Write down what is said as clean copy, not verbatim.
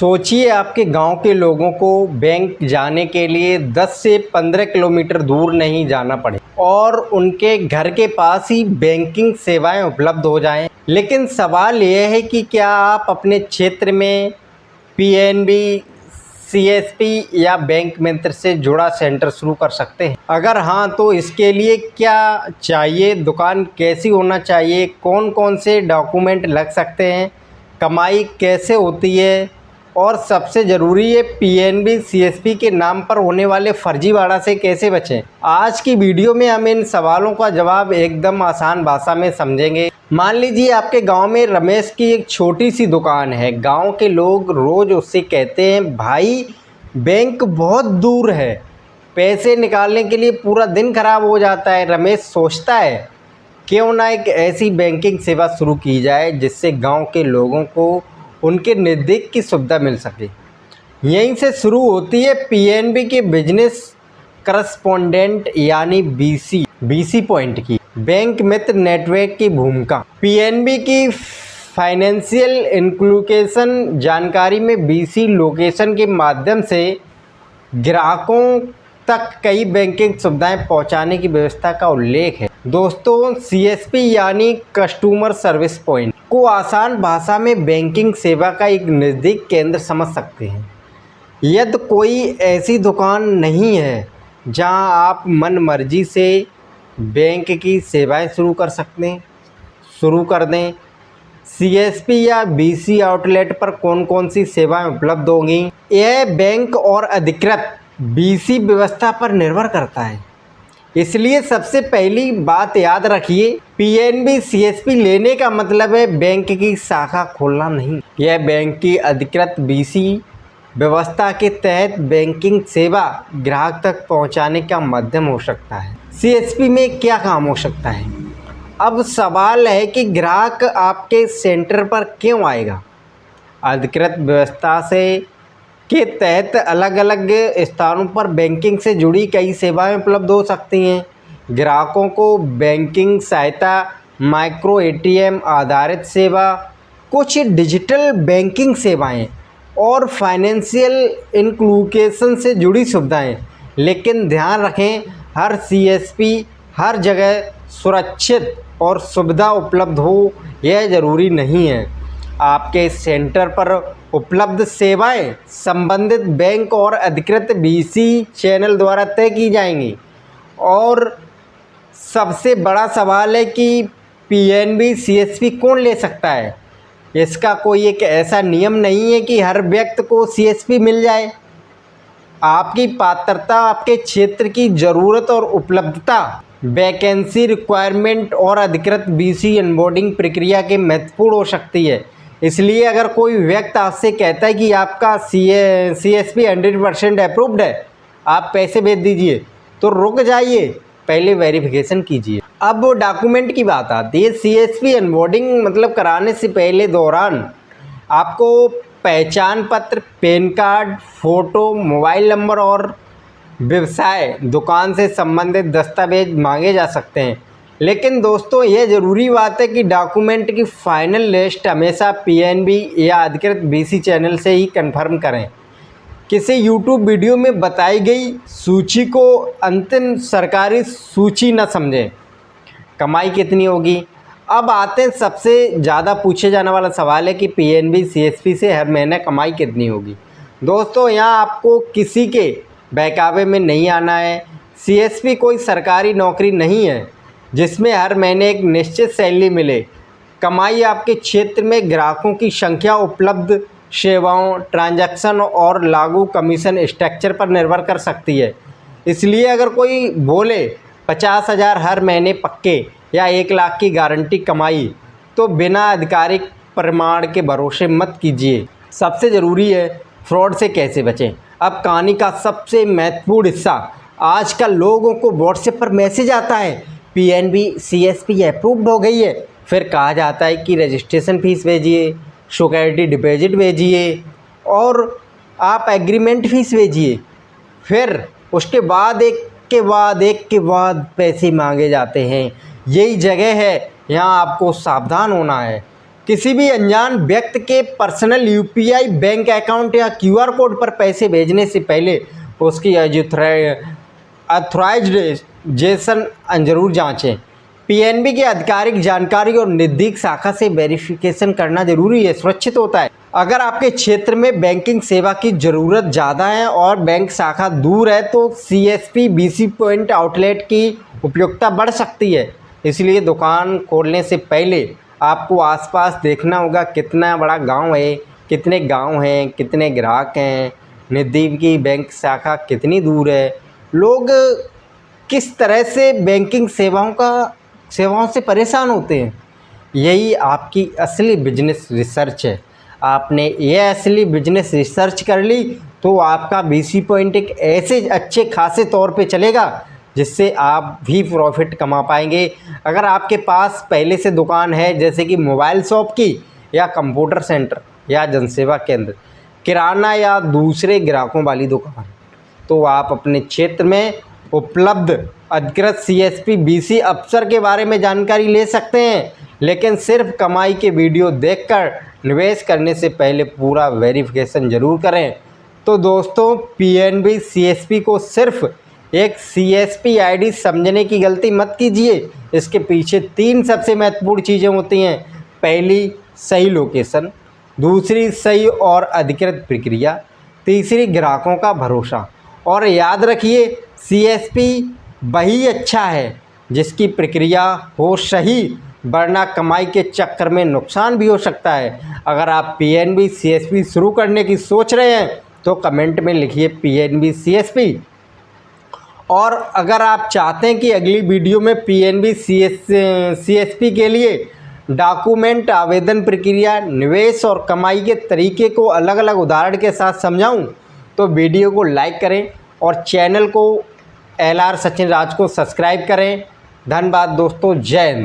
सोचिए आपके गांव के लोगों को बैंक जाने के लिए 10 से 15 किलोमीटर दूर नहीं जाना पड़े और उनके घर के पास ही बैंकिंग सेवाएं उपलब्ध हो जाएं। लेकिन सवाल यह है कि क्या आप अपने क्षेत्र में पीएनबी, सीएसपी या बैंक मित्र से जुड़ा सेंटर शुरू कर सकते हैं? अगर हाँ, तो इसके लिए क्या चाहिए, दुकान कैसी होना चाहिए, कौन कौन से डॉक्यूमेंट लग सकते हैं, कमाई कैसे होती है और सबसे ज़रूरी है पीएनबी सीएसपी के नाम पर होने वाले फर्जीवाड़ा से कैसे बचें। आज की वीडियो में हम इन सवालों का जवाब एकदम आसान भाषा में समझेंगे। मान लीजिए आपके गांव में रमेश की एक छोटी सी दुकान है। गांव के लोग रोज़ उससे कहते हैं, भाई बैंक बहुत दूर है, पैसे निकालने के लिए पूरा दिन खराब हो जाता है। रमेश सोचता है क्यों ना एक ऐसी बैंकिंग सेवा शुरू की जाए जिससे गांव के लोगों को उनके नज़दीक की सुविधा मिल सके। यहीं से शुरू होती है पीएनबी के बिजनेस करस्पॉन्डेंट यानी बीसी पॉइंट की बैंक मित्र नेटवर्क की भूमिका। पीएनबी की फाइनेंशियल इंक्लूकेशन जानकारी में बीसी लोकेशन के माध्यम से ग्राहकों तक कई बैंकिंग सुविधाएं पहुंचाने की व्यवस्था का उल्लेख है। दोस्तों, सीएसपी यानी कस्टमर सर्विस पॉइंट को आसान भाषा में बैंकिंग सेवा का एक नज़दीक केंद्र समझ सकते हैं। यदि कोई ऐसी दुकान नहीं है जहां आप मन मर्जी से बैंक की सेवाएं शुरू कर दें, सीएसपी या बीसी आउटलेट पर कौन कौन सी सेवाएं उपलब्ध होंगी, यह बैंक और अधिकृत बीसी व्यवस्था पर निर्भर करता है। इसलिए सबसे पहली बात याद रखिए, पीएनबी सीएसपी लेने का मतलब है बैंक की शाखा खोलना नहीं। यह बैंक की अधिकृत बीसी व्यवस्था के तहत बैंकिंग सेवा ग्राहक तक पहुंचाने का माध्यम हो सकता है। सीएसपी में क्या काम हो सकता है? अब सवाल है कि ग्राहक आपके सेंटर पर क्यों आएगा? अधिकृत व्यवस्था के तहत अलग अलग स्थानों पर बैंकिंग से जुड़ी कई सेवाएं उपलब्ध हो सकती हैं। ग्राहकों को बैंकिंग सहायता, माइक्रो एटीएम आधारित सेवा, कुछ डिजिटल बैंकिंग सेवाएं और फाइनेंशियल इंक्लूकेशन से जुड़ी सुविधाएं। लेकिन ध्यान रखें, हर सीएसपी हर जगह सुरक्षित और सुविधा उपलब्ध हो यह ज़रूरी नहीं है। आपके सेंटर पर उपलब्ध सेवाएं संबंधित बैंक और अधिकृत बीसी चैनल द्वारा तय की जाएंगी। और सबसे बड़ा सवाल है कि पीएनबी सीएसपी कौन ले सकता है? इसका कोई एक ऐसा नियम नहीं है कि हर व्यक्ति को सीएसपी मिल जाए। आपकी पात्रता, आपके क्षेत्र की ज़रूरत और उपलब्धता, वैकेंसी रिक्वायरमेंट और अधिकृत बीसी ऑनबोर्डिंग प्रक्रिया के महत्वपूर्ण हो सकती है। इसलिए अगर कोई व्यक्ति आपसे कहता है कि आपका सीएसपी 100% अप्रूव्ड है, आप पैसे भेज दीजिए, तो रुक जाइए, पहले वेरिफिकेशन कीजिए। अब डॉक्यूमेंट की बात आती है। सीएसपी ऑनबोर्डिंग मतलब कराने से पहले दौरान आपको पहचान पत्र, pan card, photo, mobile number और व्यवसाय दुकान से संबंधित दस्तावेज मांगे जा सकते हैं। लेकिन दोस्तों, यह ज़रूरी बात है कि डॉक्यूमेंट की फाइनल लिस्ट हमेशा पीएनबी या अधिकृत बीसी चैनल से ही कंफर्म करें। किसी यूट्यूब वीडियो में बताई गई सूची को अंतिम सरकारी सूची न समझें। कमाई कितनी होगी? अब आते हैं सबसे ज़्यादा पूछे जाने वाला सवाल है कि पीएनबी सीएसपी से हर महीने कमाई कितनी होगी। दोस्तों, यहाँ आपको किसी के बहकावे में नहीं आना है। सीएसपी कोई सरकारी नौकरी नहीं है जिसमें हर महीने एक निश्चित सैलरी मिले। कमाई आपके क्षेत्र में ग्राहकों की संख्या, उपलब्ध सेवाओं, ट्रांजैक्शन और लागू कमीशन स्ट्रक्चर पर निर्भर कर सकती है। इसलिए अगर कोई बोले 50,000 हर महीने पक्के या 1 लाख की गारंटी कमाई, तो बिना आधिकारिक प्रमाण के भरोसे मत कीजिए। सबसे ज़रूरी है फ्रॉड से कैसे बचें। अब कहानी का सबसे महत्वपूर्ण हिस्सा, आजकल लोगों को व्हाट्सएप पर मैसेज आता है, पीएनबी सीएसपी अप्रूव्ड हो गई है। फिर कहा जाता है कि रजिस्ट्रेशन फीस भेजिए, सिक्योरिटी डिपॉजिट भेजिए और आप एग्रीमेंट फीस भेजिए। फिर उसके बाद एक के बाद पैसे मांगे जाते हैं। यही जगह है, यहाँ आपको सावधान होना है। किसी भी अनजान व्यक्ति के पर्सनल यूपीआई बैंक अकाउंट या क्यूआर कोड पर पैसे भेजने से पहले उसकी ऑथराइजेशन जरूर जांचें। पीएनबी की आधिकारिक जानकारी और नज़दीक शाखा से वेरिफिकेशन करना जरूरी है, सुरक्षित होता है। अगर आपके क्षेत्र में बैंकिंग सेवा की ज़रूरत ज़्यादा है और बैंक शाखा दूर है तो सीएसपी बीसी पॉइंट आउटलेट की उपयोगिता बढ़ सकती है। इसलिए दुकान खोलने से पहले आपको आसपास देखना होगा कितना बड़ा गांव है, कितने गांव हैं, कितने ग्राहक हैं, नज़दीक की बैंक शाखा कितनी दूर है, लोग किस तरह से बैंकिंग सेवाओं से परेशान होते हैं। यही आपकी असली बिजनेस रिसर्च है। आपने ये असली बिजनेस रिसर्च कर ली तो आपका बीसी पॉइंट एक ऐसे अच्छे खासे तौर पे चलेगा जिससे आप भी प्रॉफिट कमा पाएंगे। अगर आपके पास पहले से दुकान है जैसे कि मोबाइल शॉप की या कंप्यूटर सेंटर या जनसेवा केंद्र, किराना या दूसरे ग्राहकों वाली दुकान, तो आप अपने क्षेत्र में उपलब्ध अधिकृत सीएसपी बीसी अफसर के बारे में जानकारी ले सकते हैं। लेकिन सिर्फ कमाई के वीडियो देखकर निवेश करने से पहले पूरा वेरिफिकेशन जरूर करें। तो दोस्तों, पीएनबी सीएसपी को सिर्फ एक सीएसपी आईडी समझने की गलती मत कीजिए। इसके पीछे 3 सबसे महत्वपूर्ण चीज़ें होती हैं। पहली, सही लोकेशन, दूसरी, सही और अधिकृत प्रक्रिया, तीसरी, ग्राहकों का भरोसा। और याद रखिए, सीएसपी वही अच्छा है जिसकी प्रक्रिया हो सही, वरना कमाई के चक्कर में नुकसान भी हो सकता है। अगर आप पीएनबी सीएसपी शुरू करने की सोच रहे हैं तो कमेंट में लिखिए पीएनबी सीएसपी। और अगर आप चाहते हैं कि अगली वीडियो में पीएनबी सीएसपी के लिए डॉक्यूमेंट, आवेदन प्रक्रिया, निवेश और कमाई के तरीके को अलग अलग उदाहरण के साथ समझाऊं, तो वीडियो को लाइक करें और चैनल को LR सचिन राज को सब्सक्राइब करें। धन्यवाद दोस्तों, जय हिंद।